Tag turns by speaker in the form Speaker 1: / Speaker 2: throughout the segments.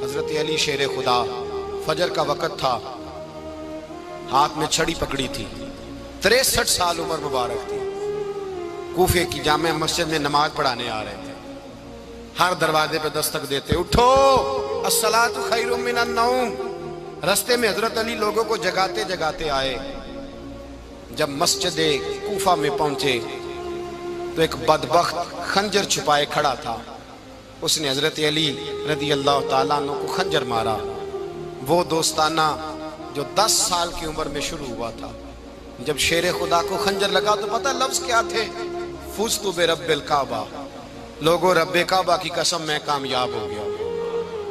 Speaker 1: حضرت علی شیر خدا، فجر کا وقت تھا، ہاتھ میں چھڑی پکڑی تھی، 63 سال عمر مبارک تھی، کوفے کی جامع مسجد میں نماز پڑھانے آ رہے تھے۔ ہر دروازے پہ دستک دیتے، اٹھو الصلاۃ خیر من النوم۔ رستے میں حضرت علی لوگوں کو جگاتے جگاتے آئے۔ جب مسجد کوفہ میں پہنچے تو ایک بدبخت خنجر چھپائے کھڑا تھا، اس نے حضرت علی رضی اللہ تعالیٰ عنہ کو خنجر مارا۔ وہ دوستانہ جو 10 سال کی عمر میں شروع ہوا تھا، جب شیر خدا کو خنجر لگا تو پتہ لفظ کیا تھے؟ فزت برب الکعبہ، لوگوں رب کعبہ کی قسم میں کامیاب ہو گیا،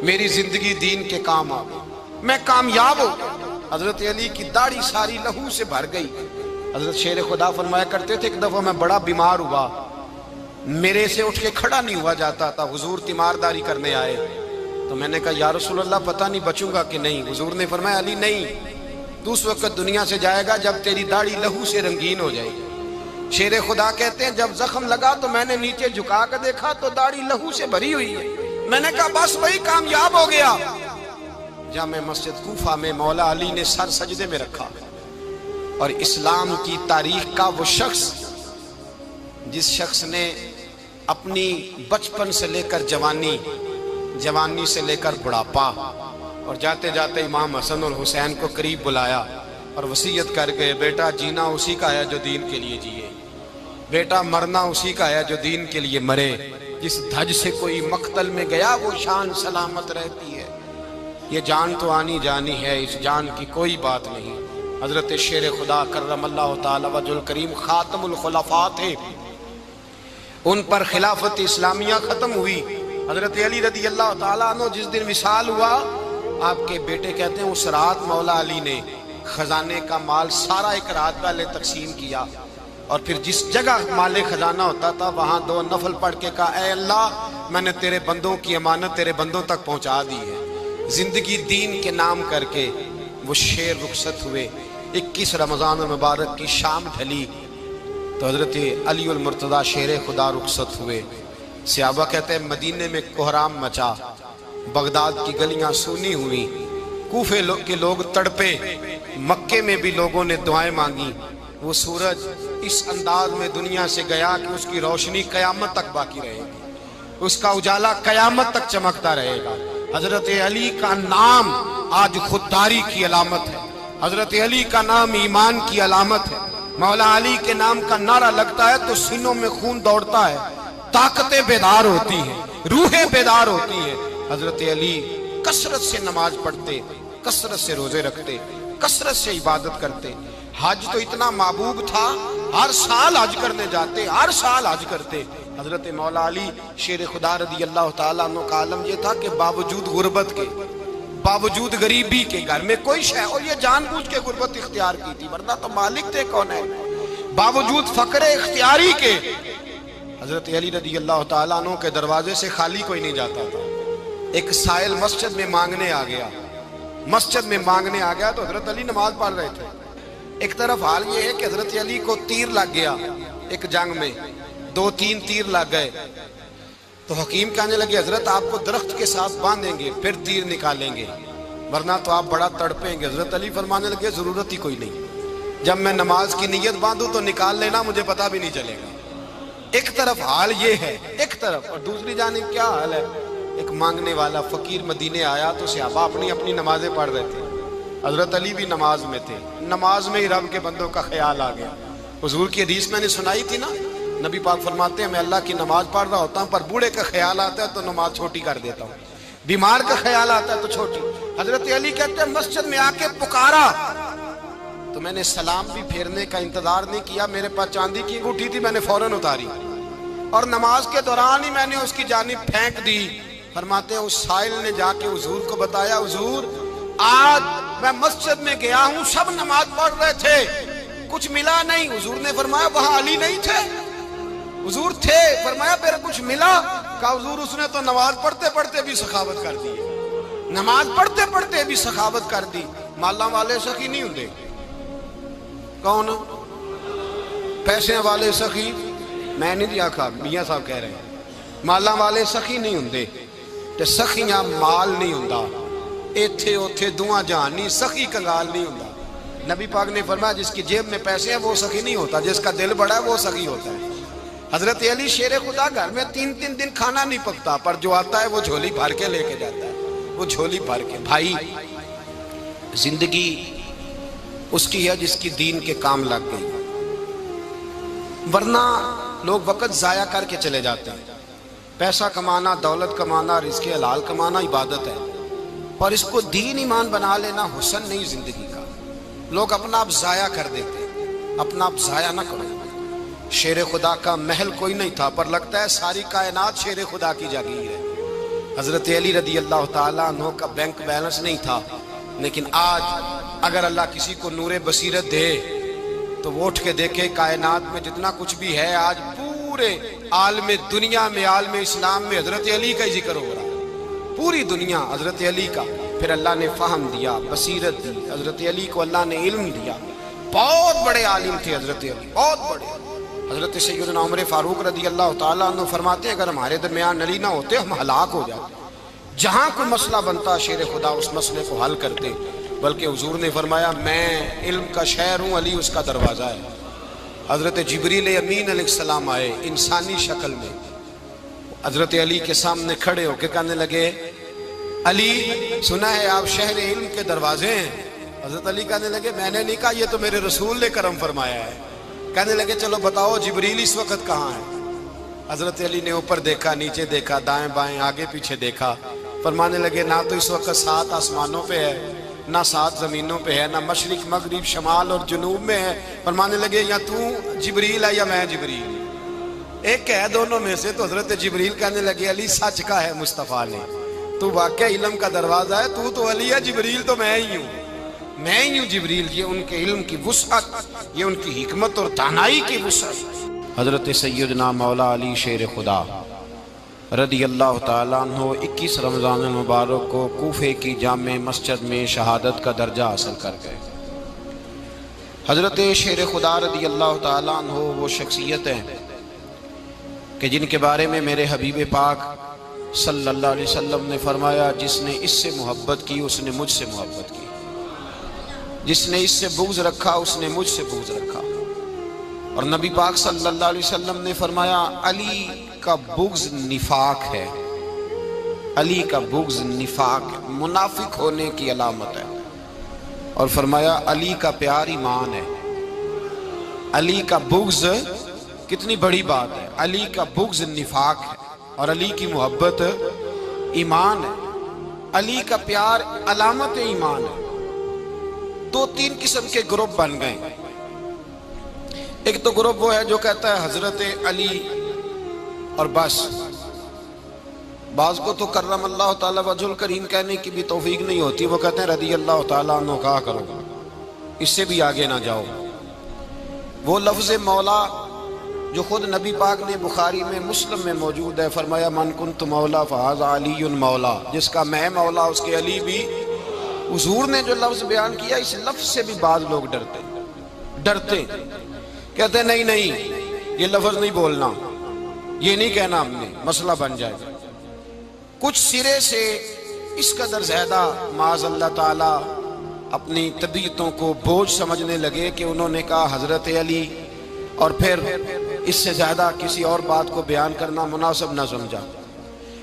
Speaker 1: میری زندگی دین کے کام آ گئی، میں کامیاب ہو گیا۔ حضرت علی کی داڑھی ساری لہو سے بھر گئی۔ حضرت شیر خدا فرمایا کرتے تھے، ایک دفعہ میں بڑا بیمار ہوا، میرے سے اٹھ کے کھڑا نہیں ہوا جاتا تھا، حضور تیمارداری کرنے آئے تو میں نے کہا یا رسول اللہ پتہ نہیں بچوں گا کہ نہیں۔ حضور نے فرمایا علی نہیں، تو اس وقت دنیا سے جائے گا جب تیری داڑھی لہو سے رنگین ہو جائے گی۔ شیر خدا کہتے ہیں جب زخم لگا تو میں نے نیچے جھکا کر دیکھا تو داڑھی لہو سے بھری ہوئی ہے، میں نے کہا بس وہی کامیاب ہو گیا۔ جامع مسجد کوفہ میں مولا علی نے سر سجدے میں رکھا، اور اسلام کی تاریخ کا وہ شخص جس شخص نے اپنی بچپن سے لے کر جوانی، جوانی سے لے کر بڑھاپا، اور جاتے جاتے امام حسن اور حسین کو قریب بلایا اور وصیت کر گئے، بیٹا جینا اسی کا ہے جو دین کے لیے جیے، بیٹا مرنا اسی کا ہے جو دین کے لیے مرے، جس دھج سے کوئی مقتل میں گیا وہ شان سلامت رہتی ہے، یہ جان تو آنی جانی ہے، اس جان کی کوئی بات نہیں۔ حضرت شیر خدا کرم اللہ تعالی وجہ الکریم خاتم الخلفاء تھے، ان پر خلافت اسلامیہ ختم ہوئی۔ حضرت علی رضی اللہ تعالیٰ عنہ جس دن وصال ہوا، آپ کے بیٹے کہتے ہیں اس رات مولا علی نے خزانے کا مال سارا ایک رات پہلے تقسیم کیا، اور پھر جس جگہ مال خزانہ ہوتا تھا وہاں 2 نفل پڑھ کے کہا اے اللہ میں نے تیرے بندوں کی امانت تیرے بندوں تک پہنچا دی ہے۔ زندگی دین کے نام کر کے وہ شیر رخصت ہوئے۔ 21 رمضان المبارک کی شام ڈھلی تو حضرت علی المرتضیٰ شیر خدا رخصت ہوئے۔ صحابہ کہتے ہیں مدینے میں کوہرام مچا، بغداد کی گلیاں سونی ہوئی، کوفے کے لوگ تڑپے، مکے میں بھی لوگوں نے دعائیں مانگی۔ وہ سورج اس انداز میں دنیا سے گیا کہ اس کی روشنی قیامت تک باقی رہے گی، اس کا اجالا قیامت تک چمکتا رہے گا۔ حضرت علی کا نام آج خودداری کی علامت ہے، حضرت علی کا نام ایمان کی علامت ہے۔ مولا علی کے نام کا نعرہ لگتا ہے تو سینوں میں خون دوڑتا ہے، طاقتیں بیدار ہوتی ہیں، روحیں بیدار ہوتی ہیں۔ حضرت علی کثرت سے نماز پڑھتے، کثرت سے روزے رکھتے، کثرت سے عبادت کرتے۔ حج تو اتنا محبوب تھا، ہر سال حج کرنے جاتے، ہر سال حج کرتے۔ حضرت مولا علی شیر خدا رضی اللہ تعالیٰ عنہ کا عالم یہ تھا کہ باوجود غربت کے، باوجود غریبی کے، گھر میں کوئی شے، اور یہ جان بوجھ کے غربت اختیار کی تھی ورنہ تو مالک تھے کون ہے، باوجود فقر اختیاری کے حضرت علی رضی اللہ تعالیٰ عنہ کے دروازے سے خالی کوئی نہیں جاتا تھا۔ ایک سائل مسجد میں مانگنے آ گیا، مسجد میں مانگنے آ گیا تو حضرت علی نماز پڑھ رہے تھے۔ ایک طرف حال یہ ہے کہ حضرت علی کو تیر لگ گیا، ایک جنگ میں 2-3 تیر لگ گئے تو حکیم کہنے لگے حضرت آپ کو درخت کے ساتھ باندھیں گے پھر تیر نکالیں گے ورنہ تو آپ بڑا تڑپیں گے۔ حضرت علی فرمانے لگے ضرورت ہی کوئی نہیں، جب میں نماز کی نیت باندھوں تو نکال لینا، مجھے پتہ بھی نہیں چلے گا۔ ایک طرف حال یہ ہے، ایک طرف، اور دوسری جانب کیا حال ہے؟ ایک مانگنے والا فقیر مدینے آیا تو صحابہ اپنی اپنی نمازیں پڑھ رہے تھے، حضرت علی بھی نماز میں تھے، نماز میں ہی رب کے بندوں کا خیال آ گیا۔ حضور کی حدیث میں نے سنائی تھی نا، نبی پاک فرماتے ہیں میں اللہ کی نماز پڑھ رہا ہوتا ہوں پر بوڑھے کا خیال آتا ہے تو نماز چھوٹی کر دیتا ہوں، بیمار کا خیال آتا ہے تو چھوٹی۔ حضرت علی کہتے ہیں مسجد میں آ کے پکارا تو میں نے سلام بھی پھیرنے کا انتظار نہیں کیا، میرے پاس چاندی کی انگوٹھی تھی، میں نے فوراً اتاری اور نماز کے دوران ہی میں نے اس کی جانب پھینک دی۔ فرماتے ہیں اس سائل نے جا کے حضور کو بتایا حضور آج میں مسجد میں گیا ہوں، سب نماز پڑھ رہے تھے، کچھ ملا نہیں۔ حضور نے فرمایا وہاں علی نہیں تھے؟ حضور تھے۔ فرمایا پھر کچھ ملا؟ کہا حضور اس نے تو نماز پڑھتے پڑھتے بھی سخاوت کر دی، نماز پڑھتے پڑھتے بھی سخاوت کر دی۔ مالاں والے سخی نہیں ہوندے، کون؟ پیسے والے سخی میں نہیں دیا، میاں صاحب کہہ رہے ہیں مالاں والے سخی نہیں ہوندے، تے سخیاں مال نہیں ہوندا، ایتھے اوتھے دعا جہان نہیں، سخی کنگال نہیں ہوندا۔ نبی پاک نے فرمایا جس کی جیب میں پیسے ہیں وہ سخی نہیں ہوتا، جس کا دل بڑا ہے وہ سخی ہوتا ہے۔ حضرت علی شیر خدا گھر میں 3 دن کھانا نہیں پکتا، پر جو آتا ہے وہ جھولی بھر کے لے کے جاتا ہے، وہ جھولی بھر کے۔ بھائی زندگی اس کی ہے جس کی دین کے کام لگ گئی، ورنہ لوگ وقت ضائع کر کے چلے جاتے ہیں۔ پیسہ کمانا، دولت کمانا، رزق حلال کمانا عبادت ہے، پر اس کو دین ایمان بنا لینا حسن نہیں زندگی کا۔ لوگ اپنا آپ ضائع کر دیتے ہیں، اپنا آپ ضائع نہ کرو۔ شیر خدا کا محل کوئی نہیں تھا، پر لگتا ہے ساری کائنات شیر خدا کی جاگیر ہے۔ حضرت علی رضی اللہ تعالیٰ عنہ کا بینک بیلنس نہیں تھا، لیکن آج اگر اللہ کسی کو نور بصیرت دے تو وہ اٹھ کے دیکھے کائنات میں جتنا کچھ بھی ہے، آج پورے عالم دنیا میں، عالم اسلام میں حضرت علی کا ہی ذکر ہو رہا ہے، پوری دنیا حضرت علی کا۔ پھر اللہ نے فہم دیا، بصیرت دی، حضرت علی کو اللہ نے علم دیا۔ بہت بڑے عالم تھے حضرت علی، بہت بڑے۔ حضرت سیدنا عمر فاروق رضی اللہ تعالیٰ عنہ فرماتے ہیں اگر ہمارے درمیان علی نہ ہوتے ہم ہلاک ہو جاتے، جہاں کوئی مسئلہ بنتا شیر خدا اس مسئلے کو حل کرتے۔ بلکہ حضور نے فرمایا میں علم کا شہر ہوں، علی اس کا دروازہ ہے۔ حضرت جبریل امین علیہ السلام آئے انسانی شکل میں، حضرت علی کے سامنے کھڑے ہو کے کہنے لگے علی سنا ہے آپ شہر علم کے دروازے ہیں۔ حضرت علی کہنے لگے میں نے نہیں کہا، یہ تو میرے رسول نے کرم فرمایا ہے۔ کہنے لگے چلو بتاؤ جبریل اس وقت کہاں ہے؟ حضرت علی نے اوپر دیکھا، نیچے دیکھا، دائیں بائیں، آگے پیچھے دیکھا۔ فرمانے لگے نہ تو اس وقت 7 آسمانوں پہ ہے، نہ 7 زمینوں پہ ہے، نہ مشرق مغرب شمال اور جنوب میں ہے۔ فرمانے لگے یا تو جبریل ہے یا میں جبریل، ایک ہے دونوں میں سے۔ تو حضرت جبریل کہنے لگے علی سچ کا ہے مصطفیٰ نے، تو واقعہ علم کا دروازہ ہے، تو علی ہے، جبریل تو میں ہی ہوں، میں ہی ہوں جبریل۔ یہ ان کے علم کی وسعت، یہ ان کی حکمت اور دانائی کی وسعت۔ حضرت سیدنا مولا علی شیر خدا رضی اللہ تعالیٰ عنہ 21 رمضان المبارک کو کوفے کی جامع مسجد میں شہادت کا درجہ حاصل کر گئے۔ حضرت شیر خدا رضی اللہ تعالیٰ عنہ وہ شخصیت ہیں کہ جن کے بارے میں میرے حبیب پاک صلی اللہ علیہ وسلم نے فرمایا جس نے اس سے محبت کی اس نے مجھ سے محبت کی، جس نے اس سے بغض رکھا اس نے مجھ سے بغض رکھا۔ اور نبی پاک صلی اللہ علیہ وسلم نے فرمایا علی کا بغض نفاق ہے، علی کا بغض نفاق منافق ہونے کی علامت ہے۔ اور فرمایا علی کا پیار ایمان ہے، علی کا بغض کتنی بڑی بات ہے، علی کا بغض نفاق ہے اور علی کی محبت ایمان ہے، علی کا پیار علامت ایمان ہے۔ 2-3 قسم کے گروپ بن گئے۔ ایک تو گروپ وہ ہے جو کہتا ہے حضرت علی اور بس، بعض کو تو کرم اللہ تعالیٰ وجہ الکریم کہنے کی بھی توفیق نہیں ہوتی، وہ کہتے ہیں رضی اللہ تعالیٰ عنہ کہا کرو، اس سے بھی آگے نہ جاؤ۔ وہ لفظ مولا جو خود نبی پاک نے بخاری میں مسلم میں موجود ہے، فرمایا من کنت مولا فہذا علی مولا، جس کا میں مولا اس کے علی بھی۔ حضور نے جو لفظ بیان کیا اس لفظ سے بھی بعض لوگ ڈرتے کہتے ہیں نہیں یہ لفظ نہیں بولنا، یہ نہیں کہنا ہم نے، مسئلہ بن جائے گا۔ کچھ سرے سے اس قدر زیادہ معاذ اللہ تعالیٰ اپنی طبیعتوں کو بوجھ سمجھنے لگے کہ انہوں نے کہا حضرت علی، اور پھر اس سے زیادہ کسی اور بات کو بیان کرنا مناسب نہ سمجھا۔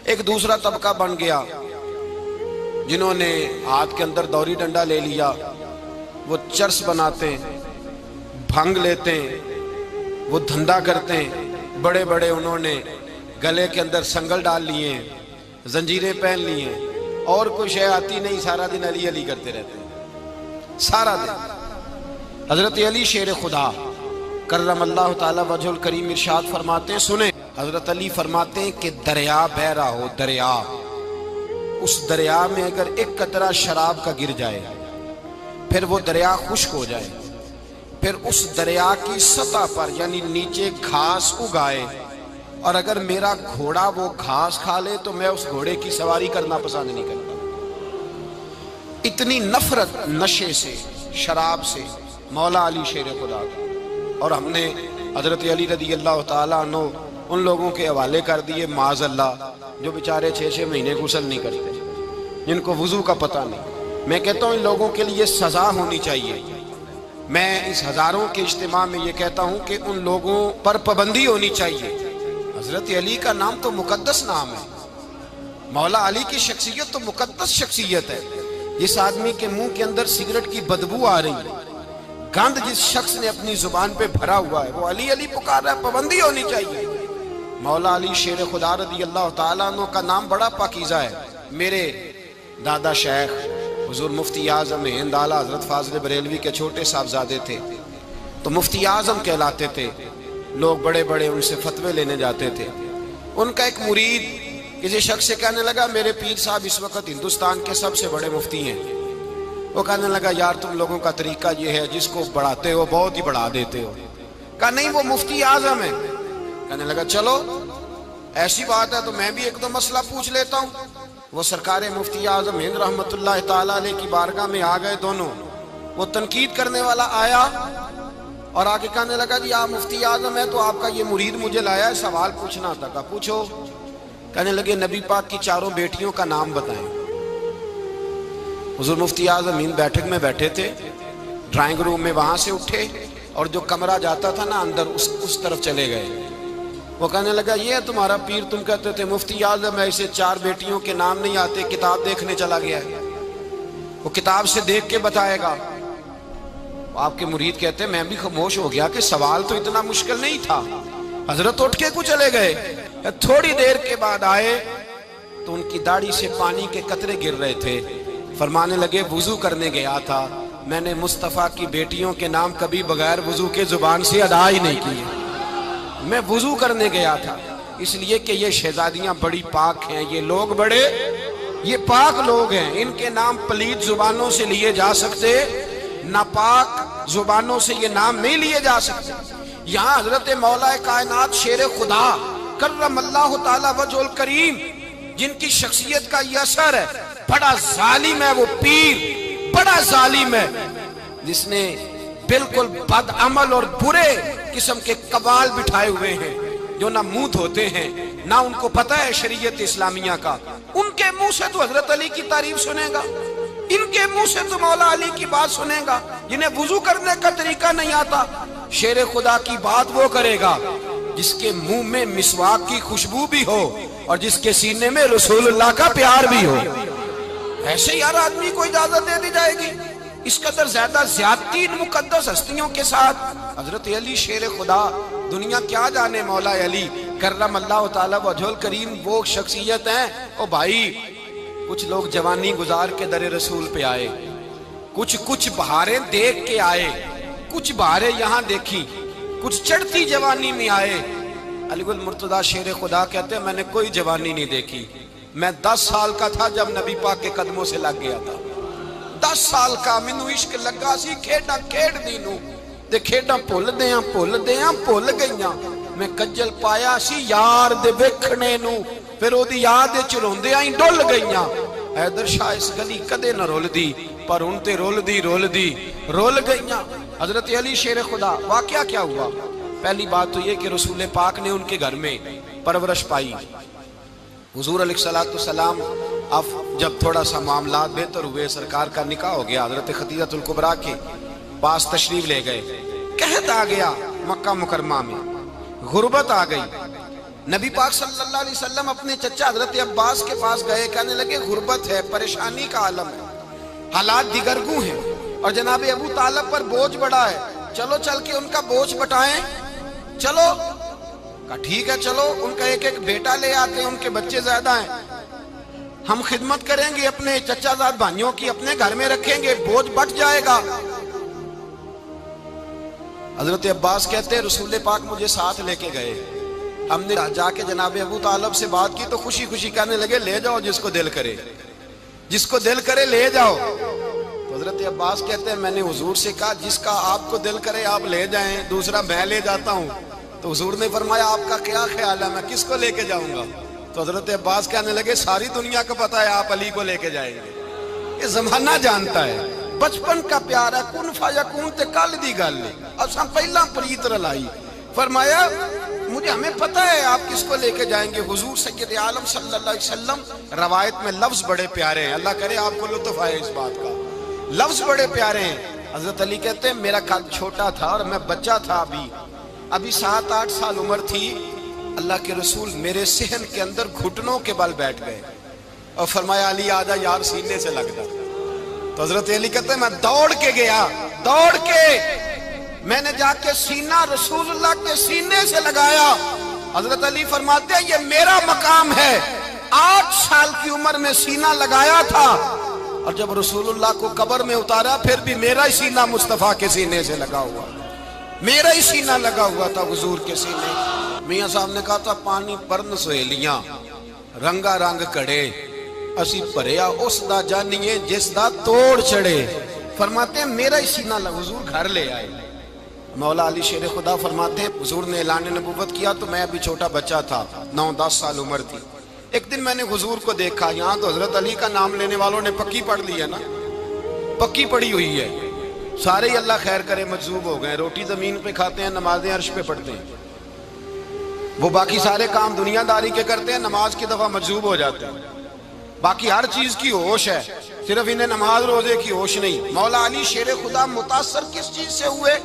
Speaker 1: ایک دوسرا طبقہ بن گیا جنہوں نے ہاتھ کے اندر دوری ڈنڈا لے لیا، وہ چرس بناتے ہیں، بھنگ لیتے ہیں، وہ دھندا کرتے ہیں، بڑے بڑے انہوں نے گلے کے اندر سنگل ڈال لیے ہیں، زنجیریں پہن لی ہیں، اور کوئی شے آتی نہیں، سارا دن علی علی کرتے رہتے ہیں سارا دن۔ حضرت علی شیر خدا کرم اللہ تعالیٰ وجہ الکریم ارشاد فرماتے ہیں، سنیں، حضرت علی فرماتے ہیں کہ دریا بہ رہا ہو، دریا، اس دریا میں اگر ایک قطرہ شراب کا گر جائے، پھر وہ دریا خشک ہو جائے، پھر اس دریا کی سطح پر یعنی نیچے گھاس اگائے، اور اگر میرا گھوڑا وہ گھاس کھا لے تو میں اس گھوڑے کی سواری کرنا پسند نہیں کرتا۔ اتنی نفرت نشے سے، شراب سے مولا علی شیر خدا کا۔ اور ہم نے حضرت علی رضی اللہ تعالیٰ عنہ ان لوگوں کے حوالے کر دیے معاذ اللہ جو بیچارے 6 مہینے غسل نہیں کرتے، جن کو وضو کا پتہ نہیں۔ میں کہتا ہوں ان لوگوں کے لیے سزا ہونی چاہیے۔ میں اس ہزاروں کے اجتماع میں یہ کہتا ہوں کہ ان لوگوں پر پابندی ہونی چاہیے۔ حضرت علی کا نام تو مقدس نام ہے، مولا علی کی شخصیت تو مقدس شخصیت ہے۔ جس آدمی کے منہ کے اندر سگریٹ کی بدبو آ رہی ہے، گند جس شخص نے اپنی زبان پہ بھرا ہوا ہے، وہ علی علی پکار رہا ہے، پابندی ہونی چاہیے۔ مولا علی شیر خدا رضی اللہ تعالیٰ عنہ کا نام بڑا پاکیزہ ہے۔ میرے دادا شیخ حضور مفتی اعظم ہند اعلیٰ حضرت فاضل بریلوی کے چھوٹے صاحبزادے تھے، تو مفتی اعظم کہلاتے تھے، لوگ بڑے بڑے ان سے فتوے لینے جاتے تھے۔ ان کا ایک مرید کسی شخص سے کہنے لگا میرے پیر صاحب اس وقت ہندوستان کے سب سے بڑے مفتی ہیں۔ وہ کہنے لگا یار تم لوگوں کا طریقہ یہ ہے جس کو بڑھاتے ہو بہت ہی بڑھا دیتے ہو۔ کہا نہیں وہ مفتی اعظم ہے۔ کہنے لگا چلو ایسی بات ہے تو میں بھی ایک دو مسئلہ پوچھ لیتا ہوں۔ وہ سرکار مفتی اعظم ہند رحمت اللہ تعالیٰ علیہ کی بارگاہ میں آ گئے دونوں۔ وہ تنقید کرنے والا آیا اور آگے کہنے لگا جی آپ مفتی اعظم ہے تو آپ کا یہ مرید مجھے لایا ہے، سوال پوچھنا تھا۔ کہا پوچھو۔ کہنے لگے نبی پاک کی 4 بیٹیوں کا نام بتائیں۔ حضور مفتی اعظم ہند بیٹھک میں بیٹھے تھے، ڈرائنگ روم میں وہاں سے اٹھے اور جو کمرہ جاتا تھا نا اندر اس طرف چلے گئے۔ وہ کہنے لگا یہ ہے تمہارا پیر، تم کہتے تھے مفتی اعظم ہے، اسے 4 بیٹیوں کے نام نہیں آتے، کتاب دیکھنے چلا گیا ہے، وہ کتاب سے دیکھ کے بتائے گا۔ آپ کے مرید کہتے میں بھی خاموش ہو گیا کہ سوال تو اتنا مشکل نہیں تھا۔ حضرت اٹھ کے کو چلے گئے۔ تھوڑی دیر کے بعد آئے تو ان کی داڑھی سے پانی کے قطرے گر رہے تھے۔ فرمانے لگے وضو کرنے گیا تھا، میں نے مصطفیٰ کی بیٹیوں کے نام کبھی بغیر وضو کے زبان سے ادا ہی نہیں کیے۔ میں وضو کرنے گیا تھا اس لیے کہ یہ شہزادیاں بڑی پاک ہیں، یہ لوگ بڑے یہ پاک لوگ ہیں، ان کے نام پلید زبانوں سے لیے جا سکتے، ناپاک زبانوں سے یہ نام نہیں لیے جا سکتے۔ یہاں حضرت مولا کائنات شیر خدا کرم اللہ تعالی وجہ الکریم جن کی شخصیت کا یہ اثر ہے، بڑا ظالم ہے وہ پیر، بڑا ظالم ہے جس نے بالکل بد عمل اور برے قسم کے قوال بٹھائے ہوئے ہیں، جو نہ منہ دھوتے ہیں نہ ان کو پتہ ہے شریعت اسلامیہ کا۔ ان کے منہ سے تو حضرت علی کی تعریف سنے گا، ان کے منہ سے تو مولا علی کی بات سنے گا، جنہیں وضو کرنے کا طریقہ نہیں آتا۔ شیر خدا کی بات وہ کرے گا جس کے منہ میں مسواک کی خوشبو بھی ہو اور جس کے سینے میں رسول اللہ کا پیار بھی ہو۔ ایسے ہی ہر آدمی کو اجازت دے دی جائے گی؟ اس قدر زیادہ زیادتی ان مقدس ہستیوں کے ساتھ۔ حضرت علی شیر خدا، دنیا کیا جانے مولا علی کرم اللہ تعالی وجہ الکریم وہ شخصیت ہیں۔ او بھائی کچھ لوگ جوانی گزار کے در رسول پہ آئے، کچھ بہاریں دیکھ کے آئے، کچھ بہاریں یہاں دیکھی، کچھ چڑھتی جوانی میں آئے۔ علی گل مرتضیٰ شیر خدا کہتے ہیں میں نے کوئی جوانی نہیں دیکھی، میں 10 سال کا تھا جب نبی پاک کے قدموں سے لگ گیا تھا۔ 10 سال کا مینوں عشق لگا سی، کھیڈاں کھیڈ دی نوں تے کھیڈاں بھول گئیاں، میں کجل پایا سی یار دے ویکھنے نوں، پھر او دی یاد وچ روندیاں ہی ڈل گئیاں۔ حیدر شاہ اس گلی کدے نہ رول دی، پر ان تے رول گئیاں۔ حضرت علی شیر خدا، واقعہ کیا ہوا؟ پہلی بات تو یہ کہ رسول پاک نے ان کے گھر میں پرورش پائی۔ حضور علیہ السلام اب جب تھوڑا سا معاملات بہتر ہوئے، سرکار کا نکاح ہو گیا، حضرت خدیجہ الکبریٰ کے پاس تشریف لے گئے۔ قحط آ گیا مکہ مکرمہ میں، غربت آ گئی۔ نبی پاک صلی اللہ علیہ وسلم اپنے چچا حضرت عباس کے پاس گئے، کہنے لگے غربت ہے، پریشانی کا عالم ہے، حالات دیگرگوں ہیں اور جناب ابو طالب پر بوجھ بڑا ہے، چلو چل کے ان کا بوجھ بٹائیں۔ چلو کہا ٹھیک ہے چلو، ان کا ایک بیٹا لے آتے ہیں، ان کے بچے زیادہ ہیں، ہم خدمت کریں گے اپنے چچا زاد بھائیوں کی، اپنے گھر میں رکھیں گے، بوجھ بٹ جائے گا۔ حضرت عباس کہتے ہیں رسول پاک مجھے ساتھ لے کے گئے، ہم نے جا کے جناب ابو طالب سے بات کی تو خوشی خوشی کہنے لگے لے جاؤ جس کو دل کرے لے جاؤ۔ تو حضرت عباس کہتے ہیں میں نے حضور سے کہا جس کا آپ کو دل کرے آپ لے جائیں، دوسرا میں لے جاتا ہوں۔ تو حضور نے فرمایا آپ کا کیا خیال ہے میں کس کو لے کے جاؤں گا؟ تو حضرت عباس کہنے لگے ساری دنیا کو پتا ہے آپ علی کو لے کے جائیں گے، یہ زمانہ جانتا ہے، بچپن کا پیار ہے، کن فیکون تے کل دی گل نہیں، اب سب پہلا پریت رلائی۔ فرمایا مجھے ہمیں پتہ ہے آپ کس کو لے کے جائیں گے، حضور سید عالم صلی اللہ علیہ وسلم۔ روایت میں لفظ بڑے پیارے ہیں، اللہ کرے آپ کو لطف آئے اس بات کا، لفظ بڑے پیارے ہیں۔ حضرت علی کہتے ہیں میرا قد چھوٹا تھا اور میں بچہ تھا، ابھی 7-8 سال عمر تھی، اللہ کے رسول میرے صحن کے اندر گھٹنوں کے بل بیٹھ گئے اور فرمایا علی آجا یار سینے سے لگ جا۔ تو حضرت علی کہتے ہیں میں دوڑ کے گیا، دوڑ کے میں نے جا کے سینہ رسول اللہ کے سینے سے لگایا۔ حضرت علی فرماتے ہیں یہ میرا مقام ہے، 8 سال کی عمر میں سینہ لگایا تھا، اور جب رسول اللہ کو قبر میں اتارا پھر بھی میرا ہی سینہ مصطفیٰ کے سینے سے لگا ہوا، میرا ہی سینہ لگا ہوا تھا حضور کے سینے۔ میاں صاحب نے کہا تھا پانی برن سہیلیاں رنگا رنگ کڑے، اسی پریا اس دا جانیے جس دا توڑ چڑھے۔ فرماتے ہیں میرا ہی سینہ لگا، حضور گھر لے آئے۔ مولا علی شیر خدا فرماتے ہیں حضور نے اعلان نبوت کیا تو میں ابھی چھوٹا بچہ تھا، 9-10 سال عمر تھی۔ ایک دن میں نے حضور کو دیکھا، یہاں تو حضرت علی کا نام لینے والوں نے پکی پڑھ لی ہے نا، پکی پڑھی ہوئی ہے، سارے ہی اللہ خیر کرے مجذوب ہو گئے، روٹی زمین پہ کھاتے ہیں، نمازیں عرش پہ پڑھتے ہیں، وہ باقی سارے کام دنیا داری کے کرتے ہیں، نماز کی دفعہ مجذوب ہو جاتے ہیں، باقی ہر چیز کی ہوش ہے، صرف انہیں نماز روزے کی ہوش نہیں۔ مولا علی شیر خدا متاثر کس چیز سے ہوئے؟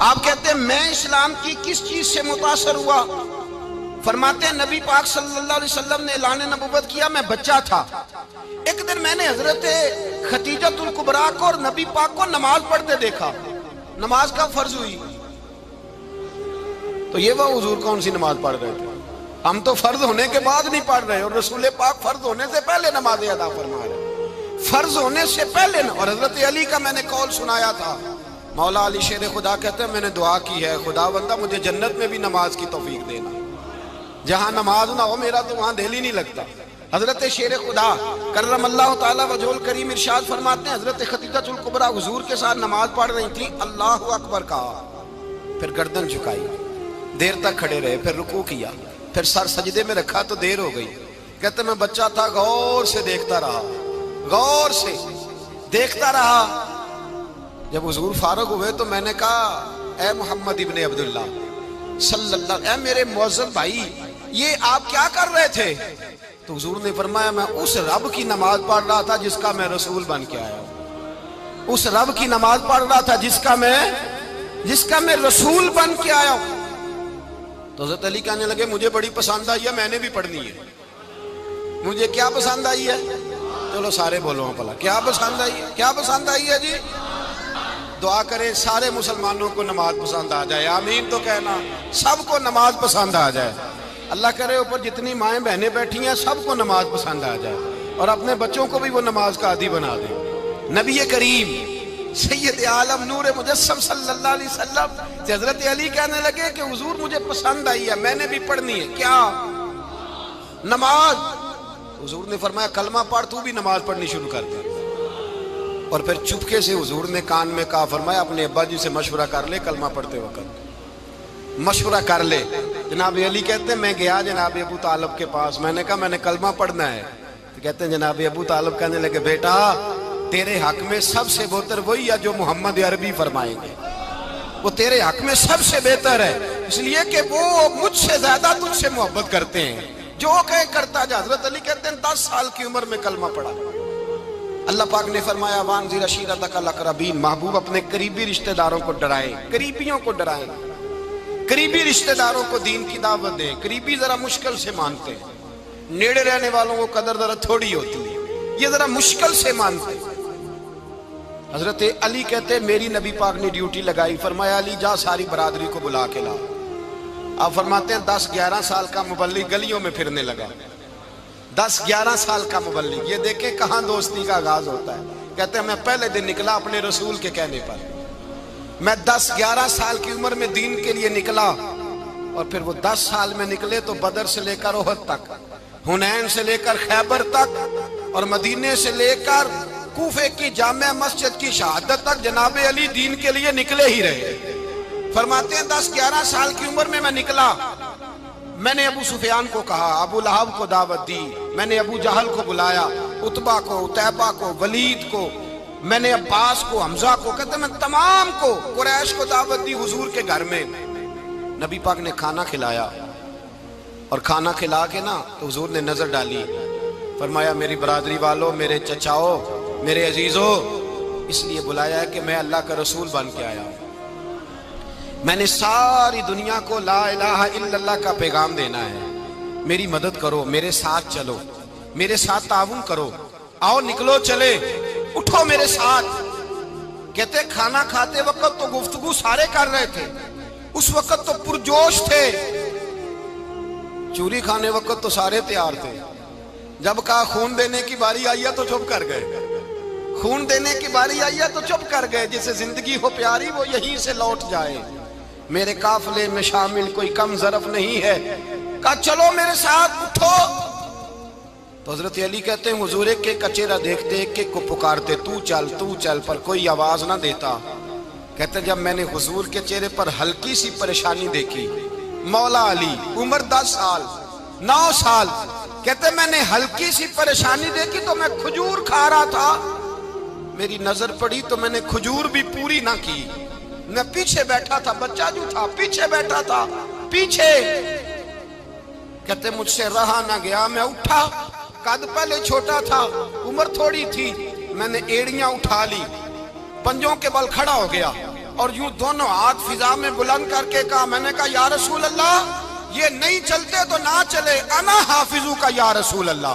Speaker 1: آپ کہتے ہیں میں اسلام کی کس چیز سے متاثر ہوا؟ فرماتے ہیں نبی پاک صلی اللہ علیہ وسلم نے اعلان نبوت کیا، میں بچہ تھا، ایک دن میں نے حضرت خدیجۃ الکبریٰ کو اور نبی پاک کو نماز پڑھتے دیکھا، نماز کا فرض ہوئی، تو یہ وہ حضور کون سی نماز پڑھ رہے تھے؟ ہم تو فرض ہونے کے بعد نہیں پڑھ رہے، اور رسول پاک فرض ہونے سے پہلے نماز ادا فرما رہے، فرض ہونے سے پہلے۔ اور حضرت علی کا میں نے قول سنایا تھا، مولا علی شیر خدا کہتے ہیں میں نے دعا کی ہے خدا بندہ مجھے جنت میں بھی نماز کی توفیق دینا، جہاں نماز نہ ہو میرا تو وہاں دل ہی نہیں لگتا۔ حضرت شیر خدا کرم اللہ تعالیٰ وجہ الکریم ارشاد فرماتے ہیں حضرت خدیجۃ الکبریٰ حضور کے ساتھ نماز پڑھ رہی تھیں، اللہ اکبر کہا، پھر گردن جھکائی، دیر تک کھڑے رہے، پھر رکوع کیا، پھر سر سجدے میں رکھا تو دیر ہو گئی۔ کہتے میں بچہ تھا، غور سے دیکھتا رہا، غور سے دیکھتا رہا۔ جب حضور فارغ ہوئے تو میں نے کہا اے محمد ابن عبداللہ صلی اللہ، اے میرے معزز بھائی یہ آپ کیا کر رہے تھے؟ تو حضور نے فرمایا میں اس رب کی نماز پڑھ رہا تھا جس کا میں رسول بن کے آیا ہوں، اس رب کی نماز پڑھ رہا تھا جس کا میں رسول بن کے آیا ہوں۔ تو حضرت علی کہنے لگے مجھے بڑی پسند آئی ہے، میں نے بھی پڑھنی ہے۔ مجھے کیا پسند آئی ہے؟ چلو سارے بولو پلا، کیا پسند آئی ہے؟ کیا پسند آئی ہے جی؟ دعا کریں سارے مسلمانوں کو نماز پسند آ جائے، آمین تو کہنا، سب کو نماز پسند آ جائے۔ اللہ کرے اوپر جتنی مائیں بہنیں بیٹھی ہیں سب کو نماز پسند آ جائے، اور اپنے بچوں کو بھی وہ نماز کا عادی بنا دیں۔ نبی کریم سید عالم نور مجسم صلی اللہ علیہ وسلم سے حضرت علی کہنے لگے کہ حضور مجھے پسند آئی ہے، میں نے بھی پڑھنی ہے۔ کیا؟ نماز۔ حضور نے فرمایا کلمہ پڑھ، تو بھی نماز پڑھنی شروع کر دے۔ اور پھر چپکے سے حضور نے کان میں کہا، فرمایا اپنے ابا جی سے مشورہ کر لے کلمہ پڑھتے وقت، مشورہ کر لے۔ جناب علی کہتے ہیں میں گیا جناب ابو طالب کے پاس، میں نے کہا میں نے کلمہ پڑھنا ہے، تو کہتے ہیں جناب ابو طالب کہنے لگے بیٹا تیرے حق میں سب سے بہتر وہی ہے جو محمد عربی فرمائیں گے، وہ تیرے حق میں سب سے بہتر ہے، اس لیے کہ وہ مجھ سے زیادہ تجھ سے محبت کرتے ہیں، جو کہے کرتا جا۔ حضرت علی کہتے ہیں 10 سال کی عمر میں کلمہ پڑھا۔ اللہ پاک نے فرمایا وانذر عشیرتک الاقربین، محبوب اپنے قریبی رشتہ داروں کو ڈرائیں، قریبیوں کو ڈرائیں، قریبی رشتہ داروں کو دین کی دعوت دیں۔ قریبی ذرا مشکل سے مانتے ہیں، نیڑے رہنے والوں کو قدر ذرا تھوڑی ہوتی ہے، یہ ذرا مشکل سے مانتے ہیں۔ حضرت علی کہتے ہیں میری نبی پاک نے ڈیوٹی لگائی، فرمایا علی جا ساری برادری کو بلا کے لا۔ آپ فرماتے ہیں 10-11 سال کا مبلغ گلیوں میں پھرنے لگا، 10-11 سال کا مبلغ، یہ دیکھیں کہاں دوستی کا آغاز ہوتا ہے۔ کہتے ہیں میں پہلے دن نکلا اپنے رسول کے کہنے پر، میں 10-11 سال کی عمر میں دین کے لیے نکلا، اور پھر وہ 10 سال میں نکلے تو بدر سے لے کر احد تک، حنین سے لے کر خیبر تک، اور مدینے سے لے کر کوفے کی جامع مسجد کی شہادت تک جناب علی دین کے لیے نکلے ہی رہے۔ فرماتے ہیں 10-11 سال کی عمر میں نکلا، میں نے ابو سفیان کو کہا، ابو لہب کو دعوت دی، میں نے ابو جہل کو بلایا، عتبہ کو، عتیبہ کو، ولید کو، میں نے عباس کو، حمزہ کو، کہتے میں تمام کو، قریش کو دعوت دی حضور کے گھر میں۔ نبی پاک نے کھانا کھلایا اور کھانا کھلا کے نا تو حضور نے نظر ڈالی، فرمایا میری برادری والوں، میرے چچاؤ، میرے عزیزوں، اس لیے بلایا ہے کہ میں اللہ کا رسول بن کے آیا ہوں، میں نے ساری دنیا کو لا الہ الا اللہ کا پیغام دینا ہے، میری مدد کرو، میرے ساتھ چلو، میرے ساتھ تعاون کرو، آؤ نکلو چلے، اٹھو میرے ساتھ۔ کہتے کھانا کھاتے وقت تو گفتگو سارے کر رہے تھے، اس وقت تو پرجوش تھے، چوری کھانے وقت تو سارے تیار تھے، جب کہا خون دینے کی باری آئی ہے تو چپ کر گئے، خون دینے کی باری آئی ہے تو چپ کر گئے، جسے زندگی ہو پیاری وہ یہیں سے لوٹ جائے، میرے قافلے میں شامل کوئی کم ظرف نہیں ہے، کہا چلو میرے ساتھ اٹھو۔ تو حضرت علی کہتے ہیں حضور ایک ایک کا چہرہ دیکھتے ایک ایک کو پکارتے تو چل، پر کوئی آواز نہ دیتا۔ کہتے جب میں نے حضور کے چہرے پر ہلکی سی پریشانی دیکھی، مولا علی عمر 10 سال 9 سال، کہتے میں نے ہلکی سی پریشانی دیکھی تو میں کھجور کھا رہا تھا، میری نظر پڑی تو میں نے کھجور بھی پوری نہ کی، میں پیچھے بیٹھا تھا، بچہ جو تھا پیچھے بیٹھا تھا، پیچھے۔ کہتے مجھ سے رہا نہ گیا، میں اٹھا، قد پہلے چھوٹا تھا، عمر تھوڑی تھی، میں نے ایڑیاں اٹھا لی، پنجوں کے بل کھڑا ہو گیا اور یوں دونوں ہاتھ فضا میں بلند کر کے کہا، میں نے کہا یا رسول اللہ یہ نہیں چلتے تو نہ چلے، انا حافظو کا یا رسول اللہ،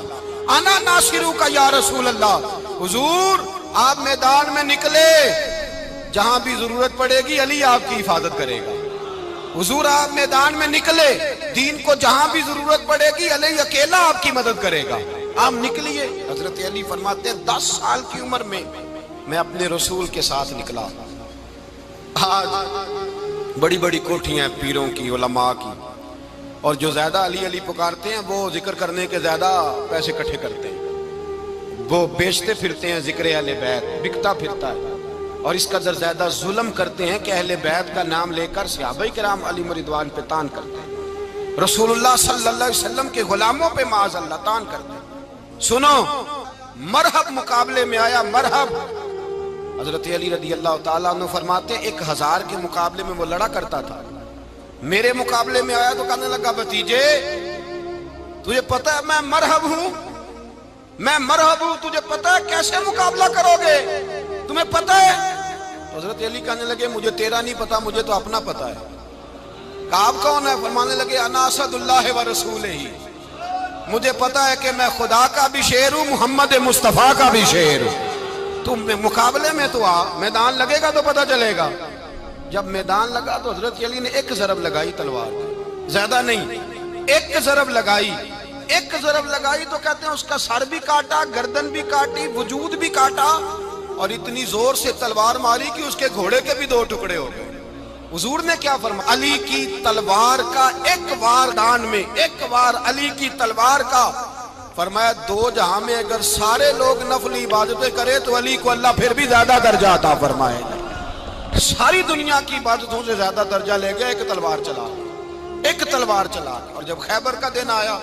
Speaker 1: انا ناصرو کا یا رسول اللہ۔ حضور آپ میدان میں نکلے، جہاں بھی ضرورت پڑے گی علی آپ کی حفاظت کرے گا، حضور آپ میدان میں نکلے، دین کو جہاں بھی ضرورت پڑے گی علی اکیلا آپ کی مدد کرے گا، آپ نکلیے۔ حضرت علی فرماتے ہیں 10 سال کی عمر میں میں اپنے رسول کے ساتھ نکلا۔ آج بڑی بڑی کوٹھیاں پیروں کی، علماء کی، اور جو زیادہ علی علی پکارتے ہیں وہ ذکر کرنے کے زیادہ پیسے اکٹھے کرتے ہیں، وہ بیچتے پھرتے ہیں ذکر اہل بیت، بکتا پھرتا ہے، اور اس قدر زیادہ ظلم کرتے ہیں کہ اہل بیت کا نام لے کر صحابہ کرام علی رضوان پہ تان کرتے ہیں، رسول اللہ صلی اللہ علیہ وسلم کے غلاموں پہ معاذ اللہ تان کرتے ہیں۔ سنو، مرحب مقابلے میں آیا، مرحب۔ حضرت علی رضی اللہ تعالیٰ عنہ فرماتے ہیں 1000 کے مقابلے میں وہ لڑا کرتا تھا، میرے مقابلے میں آیا تو کہنے لگا بھتیجے تجھے پتہ ہے میں مرحب ہوں، میں مرحب ہوں، تجھے پتہ ہے کیسے مقابلہ کرو گے، تمہیں پتہ ہے؟ حضرت علی کہنے لگے مجھے تیرا نہیں پتا، مجھے تو اپنا پتا ہے۔ کہا آپ کون ہے؟ فرمانے لگے انا اسد اللہ و رسولہ، مجھے پتا ہے کہ میں خدا کا بھی شیر ہوں، محمد مصطفیٰ کا بھی شیر ہوں۔ تم مقابلے میں تو آ، میدان لگے گا تو پتا چلے گا۔ جب میدان لگا تو حضرت علی نے ایک ضرب لگائی تلوار، زیادہ نہیں، ایک ضرب لگائی، ایک ضرب لگائی تو کہتے ہیں اس کا سر بھی کاٹا، گردن بھی کاٹی، وجود بھی کاٹا، اور اتنی زور سے تلوار ماری کہ اس کے گھوڑے کے بھی 2 ٹکڑے ہو گئے۔ حضور نے کیا فرمایا؟ علی کی تلوار کا ایک وار دان میں، ایک وار علی کی تلوار کا، فرمایا 2 جہاں میں اگر سارے لوگ نفل عبادتیں کرے تو علی کو اللہ پھر بھی زیادہ درجہ عطا فرمائے گا، ساری دنیا کی عبادتوں سے زیادہ درجہ لے گئے، ایک تلوار چلا، ایک تلوار چلا۔ اور جب خیبر کا دن آیا،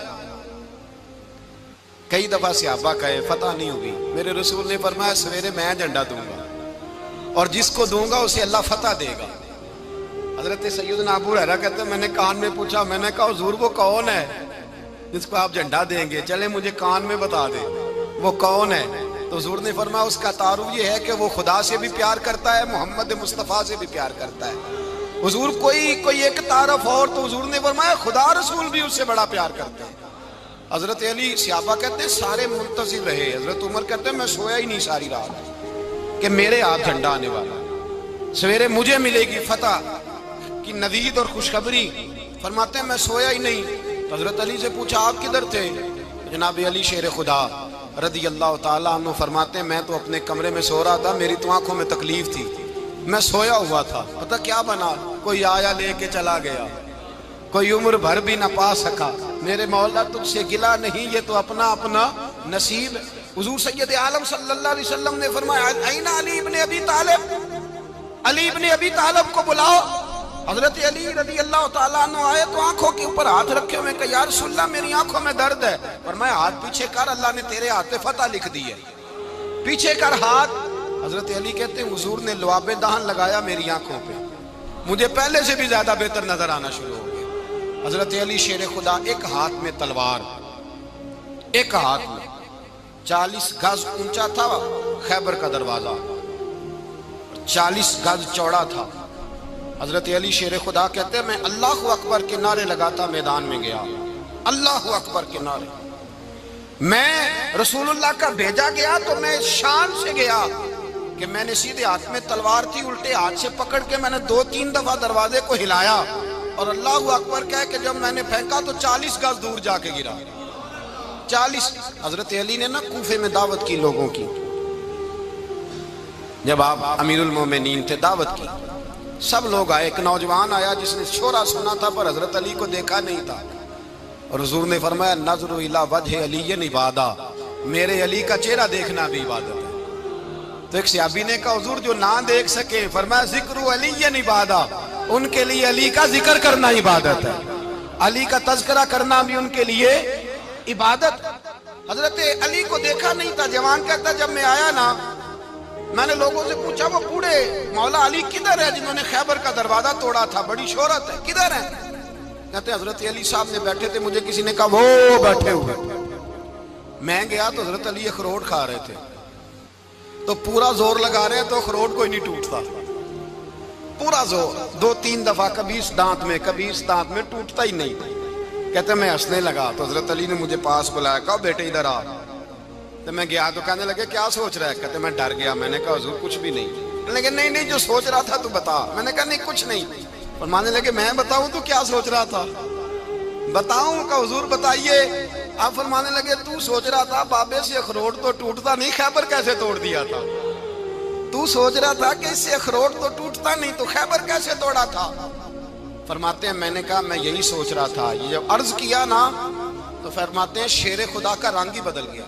Speaker 1: کئی دفعہ صحابہ کہے فتح نہیں ہوگی، میرے رسول نے فرمایا سویرے میں جھنڈا دوں گا اور جس کو دوں گا اسے اللہ فتح دے گا۔ حضرت سیدنا ابو ہریرہ کہتے ہیں میں نے کان میں پوچھا، میں نے کہا حضور وہ کون ہے جس کو آپ جھنڈا دیں گے؟ چلے مجھے کان میں بتا دیں وہ کون ہے۔ تو حضور نے فرمایا اس کا تعارف یہ ہے کہ وہ خدا سے بھی پیار کرتا ہے، محمد مصطفیٰ سے بھی پیار کرتا ہے۔ حضور کوئی ایک تعارف اور، تو حضور نے فرمایا خدا رسول بھی اس سے بڑا پیار کرتے ہیں۔ حضرت علی صحابہ کہتے ہیں سارے منتظر رہے، حضرت عمر کہتے ہیں میں سویا ہی نہیں ساری رات کہ میرے ہاتھ جھنڈا آنے والا، سویرے مجھے ملے گی فتح کی نوید اور خوشخبری۔ فرماتے ہیں میں سویا ہی نہیں۔ حضرت علی سے پوچھا آپ کدھر تھے؟ جناب علی شیر خدا رضی اللہ تعالیٰ عنہ فرماتے ہیں میں تو اپنے کمرے میں سو رہا تھا، میری تو آنکھوں میں تکلیف تھی، میں سویا ہوا تھا، پتہ کیا بنا، کوئی آیا لے کے چلا گیا، کوئی عمر بھر بھی نہ پا سکا، میرے مولا تجھ سے گلا نہیں، یہ تو اپنا اپنا نصیب ہے۔ حضور سید عالم صلی اللہ علیہ وسلم نے فرمایا این علی ابن ابی طالب، علی ابن ابی طالب کو بلاؤ۔ حضرت علی رضی اللہ تعالیٰ عنہ آئے تو آنکھوں کے اوپر ہاتھ رکھے ہوئے کہ یا رسول اللہ میری آنکھوں میں درد ہے۔ فرمایا ہاتھ پیچھے کر، اللہ نے تیرے ہاتھ پہ فتح لکھ دی ہے، پیچھے کر ہاتھ۔ حضرت علی کہتے ہیں حضور نے لعاب دہن لگایا میری آنکھوں پہ، مجھے پہلے سے بھی زیادہ بہتر نظر آنا شروع ہو گیا۔ حضرت علی شیر خدا، ایک ہاتھ میں تلوار، ایک ہاتھ میں 40 گز اونچا تھا خیبر کا دروازہ، 40 گز چوڑا تھا۔ حضرت علی شیر خدا کہتے ہیں میں اللہ اکبر کے نعرے لگاتا میدان میں گیا، اللہ اکبر کے نعرے۔ میں رسول اللہ کا بھیجا گیا تو میں شان سے گیا کہ میں نے سیدھے ہاتھ میں تلوار تھی، الٹے ہاتھ سے پکڑ کے میں نے 2-3 دفعہ دروازے کو ہلایا اور اللہ اکبر کہہ کہ جب میں نے پھینکا تو 40 گز دور جا کے گرا۔ 40۔ حضرت علی نے نا کوفے میں دعوت کی لوگوں کی، جب آپ امیر المومنین تھے، دعوت کی، سب لوگ آئے۔ ایک نوجوان آیا جس نے شورا سنا تھا پر حضرت علی کو دیکھا نہیں تھا، اور حضور نے فرمایا نظر الی وجہ علی عبادہ، میرے علی کا چہرہ دیکھنا بھی عبادت ہے۔ تو ایک صحابی نے کہا حضور جو نہ دیکھ سکے، فرمایا ذکر علی عبادہ، ان کے لیے علی کا ذکر کرنا عبادت ہے، علی کا تذکرہ کرنا بھی ان کے لیے عبادت۔ حضرت علی کو دیکھا نہیں تھا۔ جوان کہتا جب میں آیا نا، میں نے لوگوں سے پوچھا وہ بوڑھے مولا علی کدھر ہے جنہوں نے خیبر کا دروازہ توڑا تھا، بڑی شہرت ہے، کدھر ہے؟ کہتے حضرت علی صاحب نے بیٹھے تھے، مجھے کسی نے کہا وہ بیٹھے ہوئے۔ میں گیا تو حضرت علی اخروٹ کھا رہے تھے، تو پورا زور لگا رہے ہیں تو اخروٹ کوئی نہیں ٹوٹتا، پورا زور 2-3 دفعہ، کبھی اس دانت میں کبھی اس دانت میں، ٹوٹتا ہی نہیں۔ کہتے میں ہنسنے لگا تو حضرت علی نے مجھے پاس بلایا، کہا بیٹے ادھر آ۔ تو میں گیا تو کہنے لگے کیا سوچ رہا ہے؟ کہتے میں ڈر گیا۔ میں نے کہا حضور کچھ بھی نہیں۔ لیکن نہیں جو سوچ رہا تھا تو بتا۔ میں نے کہا نہیں کچھ نہیں۔ فرمانے لگے میں بتاؤں تو کیا سوچ رہا تھا؟ بتاؤں؟ کہ حضور بتائیے۔ آپ فرمانے لگے تو سوچ رہا تھا بابے سے اخروٹ تو ٹوٹتا نہیں، خیبر کیسے توڑ دیا تھا؟ تو سوچ رہا تھا کہ اس سے اخروٹ تو ٹوٹتا نہیں، تو خیبر کیسے توڑا تھا؟ فرماتے ہیں میں نے کہا میں یہی سوچ رہا تھا۔ یہ جب عرض کیا نا تو فرماتے ہیں شیر خدا کا رنگ ہی بدل گیا،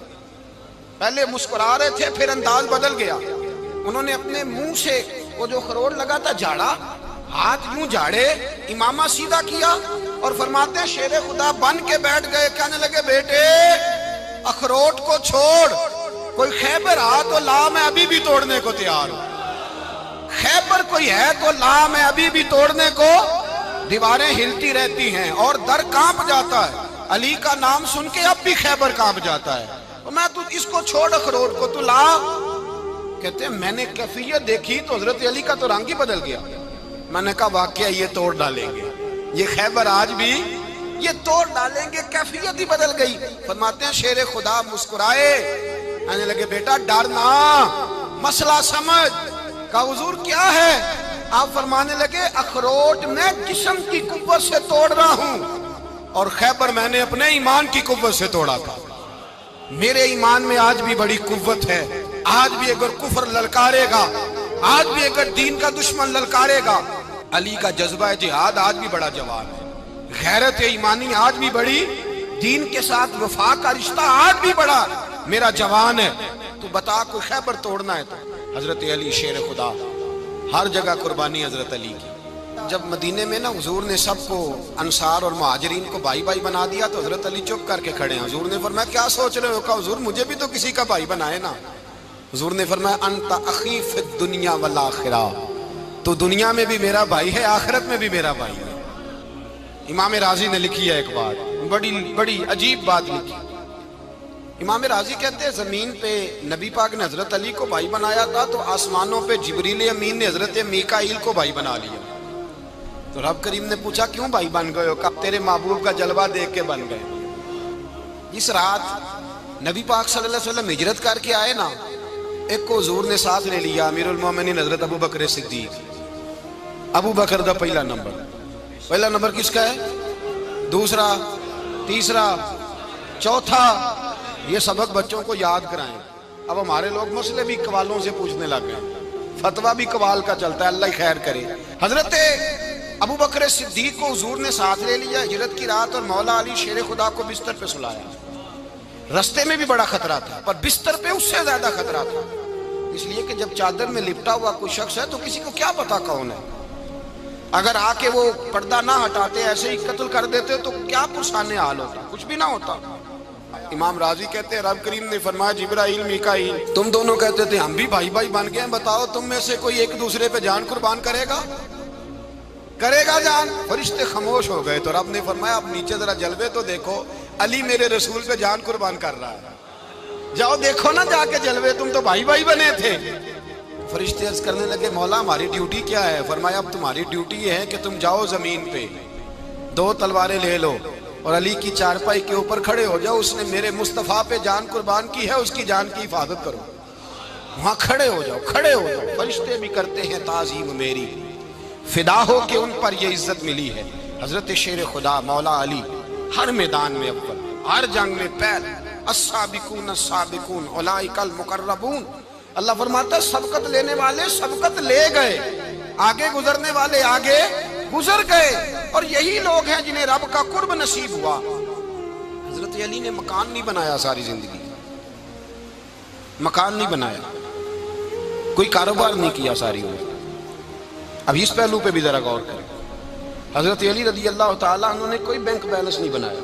Speaker 1: پہلے مسکرا رہے تھے پھر انداز بدل گیا۔ انہوں نے اپنے منہ سے وہ جو خروٹ لگا تھا جھاڑا، ہاتھ یوں جھاڑے، امامہ سیدھا کیا، اور فرماتے ہیں شیر خدا بن کے بیٹھ گئے۔ کہنے لگے بیٹے اخروٹ کو چھوڑ، کوئی خیبر آ تو لا، میں ابھی بھی توڑنے کو تیار ہوں۔ خیبر کوئی ہے تو لا، میں ابھی بھی توڑنے کو۔ دیواریں ہلتی رہتی ہیں اور در کانپ جاتا ہے، علی کا نام سن کے اب بھی خیبر کانپ جاتا ہے۔ میں تو اس کو چھوڑ اخروٹ کو، تو لا۔ کہتے ہیں میں نے کیفیت دیکھی تو حضرت علی کا تو رنگ ہی بدل گیا۔ میں نے کہا واقعہ یہ توڑ ڈالیں گے، یہ خیبر آج بھی یہ توڑ ڈالیں گے، کیفیت ہی بدل گئی۔ فرماتے ہیں شیر خدا مسکرائے، کہنے لگے بیٹا ڈرنا، مسئلہ سمجھ۔ کہا حضور کیا ہے؟ آپ فرمانے لگے اخروٹ میں جسم کی قوت سے توڑ رہا ہوں، اور خیبر میں نے اپنے ایمان کی قوت سے توڑا تھا۔ میرے ایمان میں آج بھی بڑی قوت ہے، آج بھی اگر کفر للکارے گا، آج بھی اگر دین کا دشمن للکارے گا، علی کا جذبہ جہاد آج بھی بڑا جوان ہے، غیرت ایمانی آج بھی بڑی، دین کے ساتھ وفا کا رشتہ آج بھی بڑا میرا جوان ہے۔ تو بتا کوئی خیبر توڑنا ہے تو حضرت علی شیر خدا، ہر جگہ قربانی حضرت علی کی۔ جب مدینے میں نا حضور نے سب کو انصار اور مہاجرین کو بھائی بھائی بنا دیا تو حضرت علی چپ کر کے کھڑے ہیں۔ حضور نے فرمایا کیا سوچ رہے ہو؟ کہا حضور مجھے بھی تو کسی کا بھائی بنائے نا۔ حضور نے فرمایا انت اخی فی الدنیا والآخرہ، تو دنیا میں بھی میرا بھائی ہے، آخرت میں بھی میرا بھائی ہے۔ امام راضی نے لکھی ہے ایک بات، بڑی عجیب بات لکھی۔ امام راضی کہتے ہیں زمین پہ نبی پاک نے حضرت علی کو بھائی بنایا تھا تو آسمانوں پہ جبریل امین نے حضرت میکائیل کو بھائی بنا لیا۔ تو رب کریم نے پوچھا کیوں بھائی بن گئے ہو؟ کہا تیرے محبوب کا جلوہ دیکھ کے بن گئے۔ اس رات نبی پاک صلی اللہ علیہ وسلم ہجرت کر کے آئے نا، ایک کو حضور نے ساتھ لے لیا، امیر المومنین حضرت ابو بکر صدیق۔ ابو بکر دا پہلا نمبر کس کا ہے؟ دوسرا، تیسرا، چوتھا۔ یہ سبق بچوں کو یاد کرائیں۔ اب ہمارے لوگ مسئلے بھی قوالوں سے پوچھنے لگ گئے، فتویٰ بھی قوال کا چلتا ہے، اللہ ہی خیر کرے۔ حضرت ابو بکر صدیق کو حضور نے ساتھ لے لیا ہجرت کی رات، اور مولا علی شیر خدا کو بستر پہ سلایا۔ رستے میں بھی بڑا خطرہ تھا پر بستر پہ اس سے زیادہ خطرہ تھا، اس لیے کہ جب چادر میں لپٹا ہوا کوئی شخص ہے تو کسی کو کیا پتا کون ہے، اگر آ کے وہ پردہ نہ ہٹاتے ایسے ہی قتل کر دیتے تو کیا پرسانے حال ہوتا، کچھ بھی نہ ہوتا۔ امام راضی کہتے ہیں رب کریم نے فرمایا جبرائیل میکائیل تم دونوں کہتے تھے ہم بھی بھائی بھائی بن گئے ہیں، بتاؤ تم میں سے کوئی ایک دوسرے پہ جان قربان کرے گا؟ کرے گا جان؟ فرشتے خاموش ہو گئے تو رب نے فرمایا اب نیچے ذرا جلوے تو دیکھو، علی میرے رسول پہ جان قربان کر رہا ہے، جاؤ دیکھو نا جا کے جلوے، تم تو بھائی بھائی بنے تھے۔ فرشتے عرض کرنے لگے مولا ہماری ڈیوٹی کیا ہے؟ فرمایا اب تمہاری ڈیوٹی یہ ہے کہ تم جاؤ زمین پہ 2 تلواریں لے لو اور علی کی چارپائی کے اوپر کھڑے ہو جاؤ، اس نے میرے مصطفیٰ پہ جان قربان کی ہے، اس کی جان کی حفاظت کرو۔ وہاں کھڑے ہو جاؤ، کھڑے ہو جاؤ۔ فرشتے بھی کرتے ہیں تعظیم میری، فدا ہو کہ ان پر یہ عزت ملی ہے۔ حضرت شیر خدا مولا علی ہر میدان میں اول، ہر جنگ میں پہل، السابقون السابقون اولئک المقربون۔ اللہ فرماتا ہے سبقت لینے والے سبقت لے گئے، آگے گزرنے والے آگے گزر گئے، اور یہی لوگ ہیں جنہیں رب کا قرب نصیب ہوا۔ حضرت علی نے مکان نہیں بنایا ساری زندگی، مکان نہیں بنایا، کوئی کاروبار نہیں کیا ساری عمر۔ اب اس پہلو پہ بھی ذرا غور کریں، حضرت علی رضی اللہ تعالیٰ عنہ نے کوئی بینک بیلنس نہیں بنایا۔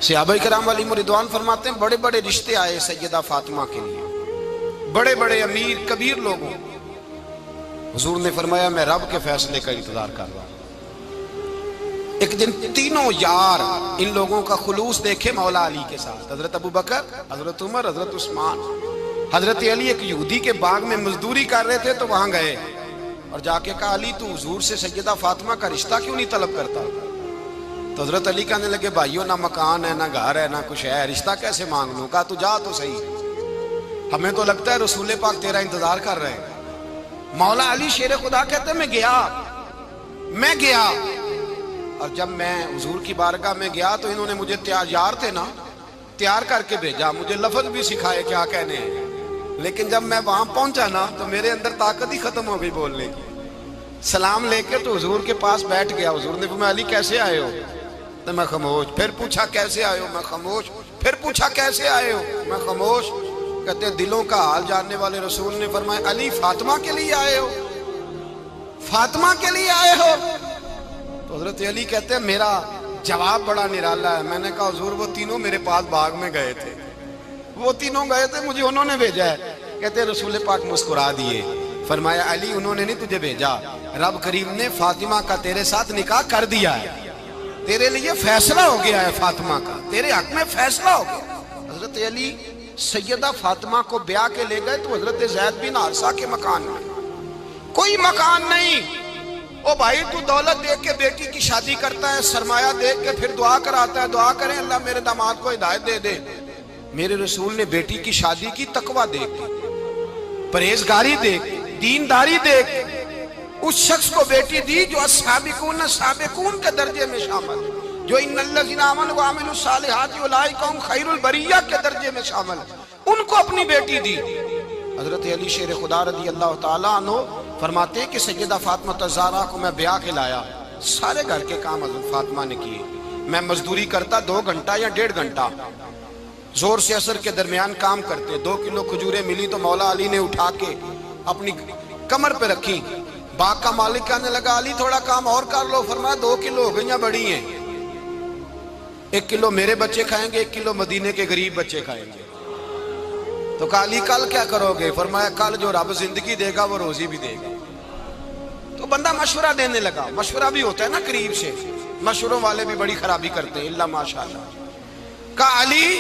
Speaker 1: صحابہ کرام علیہم رضوان فرماتے ہیں بڑے بڑے رشتے آئے سیدہ فاطمہ کے لیے، بڑے بڑے امیر کبیر لوگوں، حضور نے فرمایا میں رب کے فیصلے کا انتظار کر رہا ہوں۔ ایک دن تینوں یار ان لوگوں کا خلوص دیکھے مولا علی کے ساتھ، حضرت ابو بکر، حضرت عمر، حضرت عثمان۔ حضرت علی ایک یہودی کے باغ میں مزدوری کر رہے تھے تو وہاں گئے اور جا کے کہا علی تو حضور سے سیدہ فاطمہ کا رشتہ کیوں نہیں طلب کرتا؟ تو حضرت علی کہنے لگے بھائیو نہ مکان ہے نہ گھر ہے نہ کچھ ہے، رشتہ کیسے مانگ لوں؟ کہا تو جا تو صحیح، ہمیں تو لگتا ہے رسول پاک تیرا انتظار کر رہے ہیں۔ مولا علی شیر خدا کہتے ہیں میں گیا اور جب میں حضور کی بارگاہ میں گیا تو انہوں نے مجھے یار تھے نا تیار کر کے بھیجا، مجھے لفظ بھی سکھائے کیا کہنے ہیں، لیکن جب میں وہاں پہنچا نا تو میرے اندر طاقت ہی ختم ہو گئی بولنے کی۔ سلام لے کے تو حضور کے پاس بیٹھ گیا، حضور نے فرمایا علی کیسے آئے ہو؟ تو میں خاموش، پھر پوچھا کیسے آئے ہو؟ میں خاموش، پھر پوچھا کیسے آئے ہو؟ میں خاموش۔ کہتے ہیں دلوں کا حال جاننے والے رسول نے فرمایا علی فاطمہ کے لیے آئے ہو؟ فاطمہ کے لیے آئے ہو؟ تو حضرت علی کہتے ہیں میرا جواب بڑا نرالا ہے۔ میں نے کہا حضور وہ تینوں میرے پاس باغ میں گئے تھے، وہ تینوں گئے تھے، مجھے انہوں نے بھیجا ہے۔ کہتے ہیں رسول پاک مسکرا دیے، فرمایا علی انہوں نے نہیں تجھے بھیجا، رب کریم نے فاطمہ کا تیرے ساتھ نکاح کر دیا ہے، تیرے لیے فیصلہ ہو گیا ہے فاطمہ کا، تیرے حق میں فیصلہ ہو گیا۔ حضرت علی سیدہ فاطمہ کو بیاہ کے لے گئے تو حضرت زید بن حارثہ کے مکان میں کوئی مکان نہیں۔ او بھائی تو دولت دیکھ کے بیٹی کی شادی کرتا ہے، سرمایہ دیکھ کے پھر دعا کراتا ہے، دعا کریں اللہ میرے داماد کو ہدایت دے دے۔ میرے رسول نے بیٹی کی شادی کی تقوی دیکھ کے، پرہیزگاری دیکھ کے، دینداری دیکھ کے، اس شخص کو بیٹی دی جو السابقون سابقون کے درجے میں شامل، جو ان الذین آمنوا وعملوا الصالحات اولئک هم خیر البریہ کے درجے میں شامل، ان کو اپنی بیٹی دی۔ حضرت علی شیر خدا رضی اللہ تعالیٰ عنہ فرماتے ہیں کہ سیدہ فاطمہ الزہرا کو میں بیاہ کے لایا، سارے گھر کے کام حضرت فاطمہ نے کیے، میں مزدوری کرتا 2 گھنٹہ یا 1.5 گھنٹہ، زور سے عصر کے درمیان کام کرتے، 2 کلو کھجوریں ملی تو مولا علی نے اٹھا کے اپنی کمر پہ رکھی۔ باغ کا مالک کہنے لگا علی تھوڑا کام اور کر لو، فرمایا 2 کلو ہو گئیں بڑی ہیں، 1 کلو میرے بچے کھائیں گے، 1 کلو مدینے کے غریب بچے کھائیں گے۔ تو کہا علی کل کیا کرو گے؟ فرمایا کل جو رب زندگی دے گا وہ روزی بھی دے گا۔ تو بندہ مشورہ دینے لگا، مشورہ بھی ہوتا ہے نا قریب سے، مشوروں والے بھی بڑی خرابی کرتے ہیں اللہ ماشاءاللہ۔ کہا علی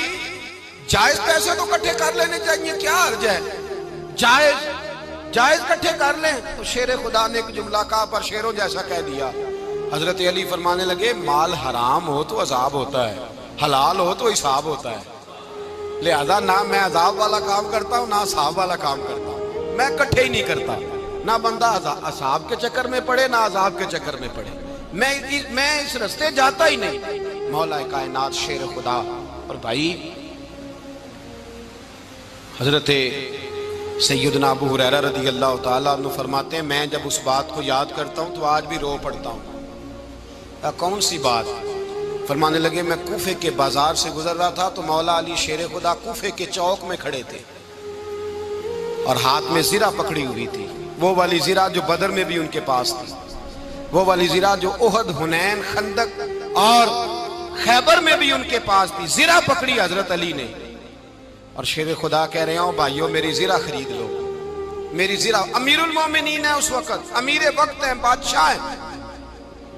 Speaker 1: جائز پیسے تو کٹھے کر لینے چاہیے، کیا حرج ہے، جائز کٹھے کر لیں۔ تو شیر خدا نے ایک جملہ کہا پر شیروں جیسا کہہ دیا۔ حضرت علی فرمانے لگے مال حرام ہو تو عذاب ہوتا ہے، حلال ہو تو حساب ہوتا ہے، لہذا نہ میں عذاب والا کام کرتا ہوں نہ حساب والا کام کرتا ہوں، میں کٹھے ہی نہیں کرتا، نہ بندہ حساب کے چکر میں پڑے نہ عذاب کے چکر میں پڑے، میں اس رستے جاتا ہی نہیں۔ مولا کائنات شیر خدا۔ اور بھائی حضرت سیدنا ابو ہریرہ رضی اللہ تعالیٰ عنہ فرماتے ہیں میں جب اس بات کو یاد کرتا ہوں تو آج بھی رو پڑتا ہوں۔ کون سی بات؟ فرمانے لگے میں کوفے کے بازار سے گزر رہا تھا تو مولا علی شیر خدا کوفے کے چوک میں کھڑے تھے اور ہاتھ میں زرہ پکڑی ہوئی تھی، وہ والی زرہ جو بدر میں بھی ان کے پاس تھی، وہ والی زرہ جو احد، حنین، خندق اور خیبر میں بھی ان کے پاس تھی۔ زرہ پکڑی حضرت علی نے اور شیر خدا کہہ رہے ہوں بھائیو میری زرہ خرید لو، میری زرہ امیر المومنین ہے اس وقت، امیر وقت ہیں، بادشاہ ہیں،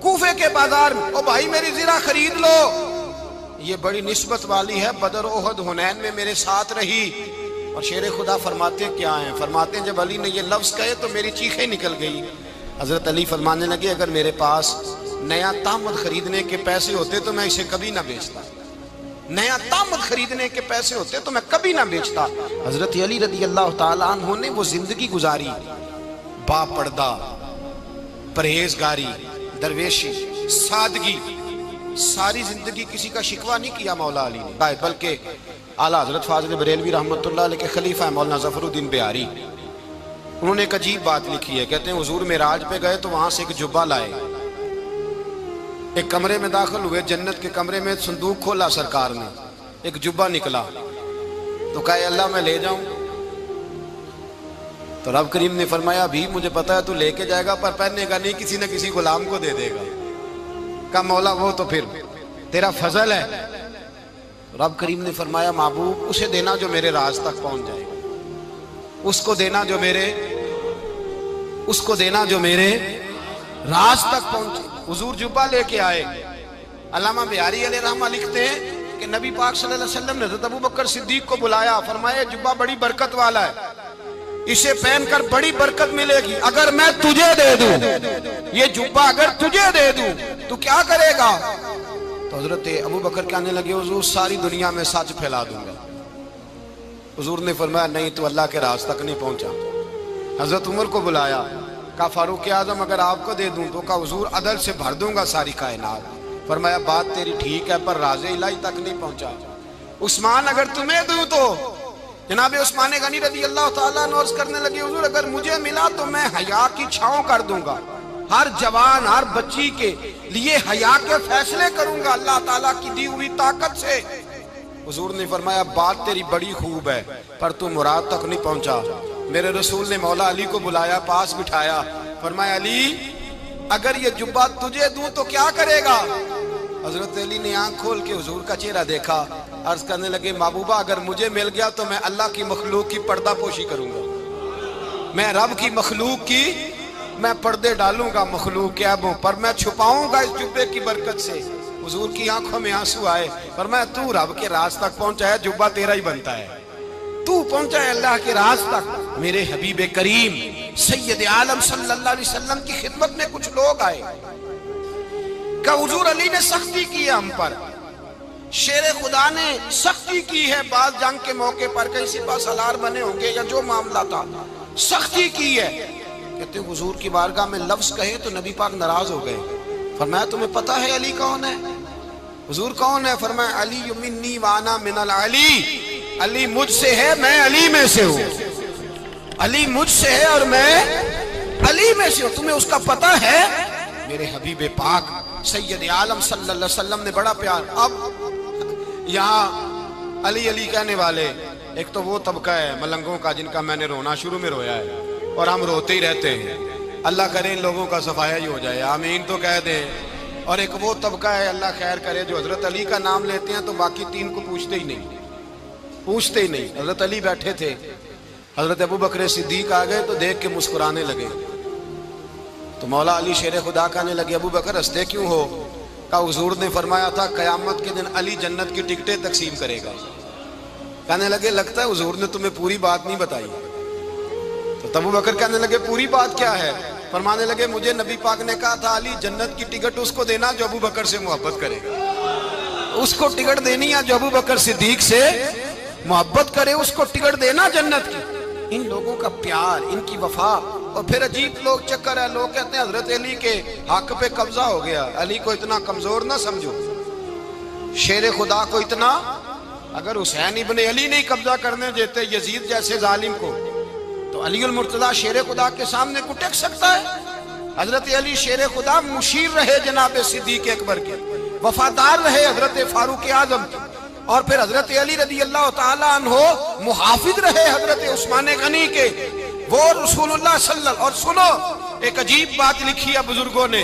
Speaker 1: کوفے کے بازار میں، او بھائی میری زرہ خرید لو، یہ بڑی نسبت والی ہے، بدر احد حنین میں میرے ساتھ رہی۔ اور شیر خدا فرماتے کیا ہیں؟ فرماتے ہیں جب علی نے یہ لفظ کہے تو میری چیخیں نکل گئی۔ حضرت علی فرمانے لگے اگر میرے پاس نیا تامد خریدنے کے پیسے ہوتے تو میں اسے کبھی نہ بیچتا، نیا تامد خریدنے کے پیسے ہوتے تو میں کبھی نہ بیچتا۔ حضرت علی رضی اللہ تعالیٰ عنہ نے وہ زندگی گزاری، با پردہ، پرہیزگاری، درویشی، سادگی، ساری زندگی کسی کا شکوہ نہیں کیا مولا علی نے، بلکہ اعلیٰ حضرت فاضل بریلوی رحمۃ اللہ علیہ کے خلیفہ مولانا ظفر الدین بہاری، انہوں نے ایک عجیب بات لکھی ہے، کہتے ہیں حضور معراج پہ گئے تو وہاں سے ایک جبہ لائے، ایک کمرے میں داخل ہوئے، جنت کے کمرے میں صندوق کھولا سرکار نے، ایک جبہ نکلا تو کہا اے اللہ میں لے جاؤں؟ تو رب کریم نے فرمایا ابھی مجھے پتا ہے تو لے کے جائے گا پر پہننے گا نہیں، کسی نہ کسی غلام کو دے دے گا۔ کہا مولا وہ تو پھر تیرا فضل ہے۔ رب کریم نے فرمایا محبوب اسے دینا جو میرے راز تک پہنچ جائے، اس کو دینا جو میرے راز تک پہنچے۔ حضور جبہ لے کے آئے۔ علامہ بہاری علیہ رحمہ لکھتے ہیں کہ نبی پاک صلی اللہ علیہ وسلم نے حضرت ابوبکر صدیق کو بلایا، فرمایا جبہ بڑی برکت والا ہے، اسے پہن کر بڑی برکت ملے گی، اگر میں تجھے دے دوں، یہ جبہ اگر تجھے دے دوں تو کیا کرے گا؟ تو حضرت ابوبکر کہنے لگے حضور ساری دنیا میں سچ پھیلا دوں گا۔ حضور نے فرمایا نہیں تو اللہ کے راز تک نہیں پہنچا۔ حضرت عمر کو بلایا، کہا فاروق اعظم اگر آپ کو دے دوں تو کہا حضور عدل سے بھر دوں گا ساری کائنات۔ فرمایا بات تیری ٹھیک ہے پر راز الہی تک نہیں پہنچا۔ عثمان اگر تمہیں دوں تو جناب عثمان غنی رضی اللہ تعالیٰ عنہ عرض کرنے لگے حضور اگر مجھے ملا تو میں حیا کی چھاؤں کر دوں گا، ہر جوان ہر بچی کے لیے حیا کے فیصلے کروں گا اللہ تعالیٰ کی دی ہوئی طاقت سے۔ حضور نے فرمایا بات تیری بڑی خوب ہے پر تو مراد تک نہیں پہنچا۔ میرے رسول نے مولا علی کو بلایا، پاس بٹھایا، فرمایا علی اگر یہ جبہ تجھے دوں تو کیا کرے گا؟ حضرت علی نے آنکھ کھول کے حضور کا چہرہ دیکھا، عرض کرنے لگے محبوبہ اگر مجھے مل گیا تو میں اللہ کی مخلوق کی پردہ پوشی کروں گا، میں رب کی مخلوق کی میں پردے ڈالوں گا مخلوق کے عیبوں پر، میں چھپاؤں گا اس جبے کی برکت سے۔ حضور کی آنکھوں میں آنسو آئے، فرمایا تو رب کے راز تک پہنچا ہے، جبہ تیرا ہی بنتا ہے، تو پہنچا ہے اللہ کے راز تک۔ میرے حبیب کریم سید عالم صلی اللہ علیہ وسلم کی خدمت میں کچھ لوگ آئے کہ حضور علی نے سختی کی ہے ہم پر، شیر خدا نے سختی کی ہے، بعض جنگ کے موقع پر کہیں سپاہ سالار بنے ہوں گے یا جو معاملہ تھا سختی کی ہے۔ کہتے ہیں حضور کی بارگاہ میں لفظ کہے تو نبی پاک ناراض ہو گئے۔ فرمایا تمہیں پتا ہے علی کون ہے؟ حضور کون ہے؟ فرمایا علی منی وانا من العلی، علی مجھ سے ہے میں علی میں سے ہوں، علی مجھ سے ہے اور میں علی میں سے ہوں، تمہیں اس کا پتہ ہے؟ میرے حبیب پاک سید عالم صلی اللہ علیہ وسلم نے بڑا پیار۔ اب یہاں علی علی کہنے والے ایک تو وہ طبقہ ہے ملنگوں کا جن کا میں نے رونا شروع میں رویا ہے اور ہم روتے ہی رہتے ہیں، اللہ کرے ان لوگوں کا صفایا ہی ہو جائے، آمین تو کہہ دیں۔ اور ایک وہ طبقہ ہے اللہ خیر کرے جو حضرت علی کا نام لیتے ہیں تو باقی تین کو پوچھتے ہی نہیں۔ حضرت علی بیٹھے تھے، حضرت ابوبکر صدیق آ گئے تو دیکھ کے مسکرانے لگے، تو مولا علی شیر خدا کہنے لگے ابوبکر ہنستے کیوں ہو؟ کہا حضور نے فرمایا تھا قیامت کے دن علی جنت کی ٹکٹیں تقسیم کرے گا۔ کہنے لگے لگتا ہے حضور نے تمہیں پوری بات نہیں بتائی۔ تو ابوبکر کہنے لگے پوری بات کیا ہے؟ فرمانے لگے مجھے نبی پاک نے کہا تھا علی جنت کی ٹکٹ اس کو دینا جو ابوبکر سے محبت کرے گا، اس کو ٹکٹ دینی ہے جو ابوبکر صدیق سے محبت کرے، اس کو ٹکٹ دینا جنت کی۔ ان لوگوں کا پیار، ان کی وفا۔ اور پھر عجیب لوگ چکر ہے، لوگ کہتے ہیں حضرت علی کے حق پہ قبضہ ہو گیا، علی کو اتنا کمزور نہ سمجھو، شیر خدا کو اتنا، اگر حسین ابن علی نہیں قبضہ کرنے دیتے یزید جیسے ظالم کو تو علی المرتضیٰ شیر خدا کے سامنے کو ٹک سکتا ہے؟ حضرت علی شیر خدا مشیر رہے جناب صدیق اکبر کے، وفادار رہے حضرت فاروق اعظم کے، اور پھر حضرت علی رضی اللہ تعالیٰ عنہ محافظ رہے حضرت عثمان غنی کے، وہ رسول اللہ صلی اللہ علیہ وسلم۔ اور سنو ایک عجیب بات لکھی ہے بزرگوں نے،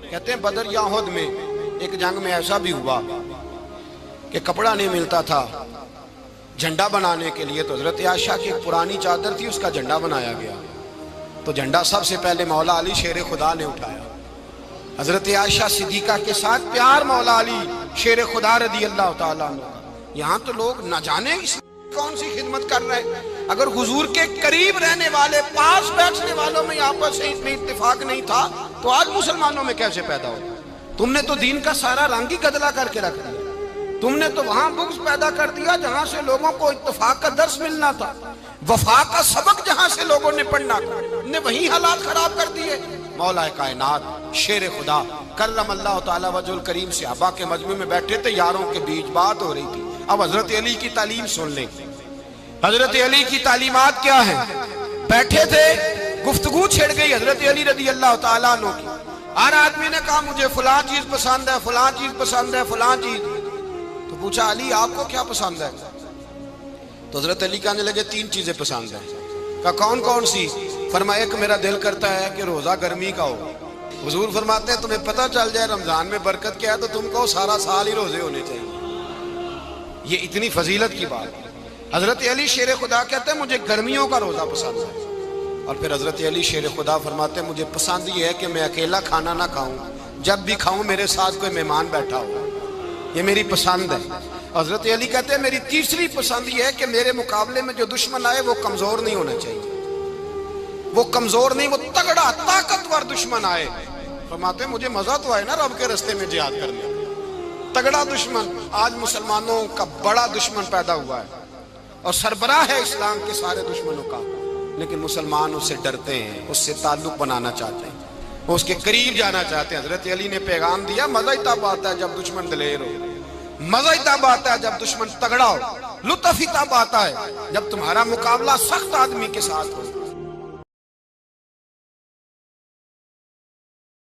Speaker 1: کہتے ہیں بدر یا احد میں ایک جنگ میں ایسا بھی ہوا کہ کپڑا نہیں ملتا تھا، جھنڈا بنانے کے لیے تو حضرت عائشہ کی ایک پرانی چادر تھی، اس کا جھنڈا بنایا گیا. تو جھنڈا سب سے پہلے مولا علی شیر خدا نے اٹھایا. حضرت عائشہ صدیقہ کے ساتھ پیار مولا علی شیر خدا رضی اللہ تعالیٰ عنہ. یہاں تو لوگ نہ جانے اس کون سی خدمت کر رہے ہیں. اگر حضور کے قریب رہنے والے، پاس بیٹھنے والوں میں آپس سے اتنی اتفاق نہیں تھا تو آج مسلمانوں میں کیسے پیدا ہو؟ تم نے تو دین کا سارا رنگ ہی گدلا کر کے رکھ دیا. تم نے تو وہاں بغض پیدا کر دیا جہاں سے لوگوں کو اتفاق کا درس ملنا تھا، وفا کا سبق جہاں سے لوگوں نے پڑھنا تھا، نے وہی حالات خراب کر دیے. مولا کائنات شیر خدا کرم اللہ تعالیٰ وجہ الکریم صحابہ کے مجمع میں بیٹھے تھے، یاروں کے بیچ بات ہو رہی تھی. اب حضرت علی کی تعلیم سن لیں. حضرت علی کی تعلیمات کیا ہیں؟ بیٹھے تھے، گفتگو چھڑ گئی حضرت علی رضی اللہ تعالیٰ عنہ کی. ہر آدمی نے کہا مجھے فلاں چیز پسند ہے، فلاں چیز پسند ہے، فلاں چیز. تو پوچھا علی آپ کو کیا پسند ہے؟ تو حضرت علی کہنے لگے 3 چیزیں پسند ہیں. کہا کون کون سی؟ فرمایا ایک میرا دل کرتا ہے کہ روزہ گرمی کا ہو. حضور فرماتے ہیں تمہیں پتہ چل جائے رمضان میں برکت کیا ہے تو تم کو سارا سال ہی روزے ہونے چاہیے. یہ اتنی فضیلت کی بات ہے. حضرت علی شیر خدا کہتے ہیں مجھے گرمیوں کا روزہ پسند ہے. اور پھر حضرت علی شیر خدا فرماتے ہیں مجھے پسند یہ ہے کہ میں اکیلا کھانا نہ کھاؤں، جب بھی کھاؤں میرے ساتھ کوئی مہمان بیٹھا ہو. یہ میری پسند ہے. حضرت علی کہتے ہیں میری تیسری پسند یہ ہے کہ میرے مقابلے میں جو دشمن آئے وہ کمزور نہیں ہونا چاہیے. وہ کمزور نہیں، وہ تگڑا طاقتور دشمن آئے. فرماتے ہیں مجھے مزہ تو آئے نا رب کے رستے میں جہاد کرنے. تگڑا دشمن. آج مسلمانوں کا بڑا دشمن پیدا ہوا ہے اور سربراہ ہے اسلام کے سارے دشمنوں کا، لیکن مسلمان اس سے ڈرتے ہیں، اس سے تعلق بنانا چاہتے ہیں، وہ اس کے قریب جانا چاہتے ہیں. حضرت علی نے پیغام دیا مزہ ہی تب آتا ہے جب دشمن دلیر ہو، مزہ ہی تب آتا ہے جب دشمن تگڑا ہو، لطف ہی تب آتا ہے جب تمہارا مقابلہ سخت آدمی کے ساتھ ہو.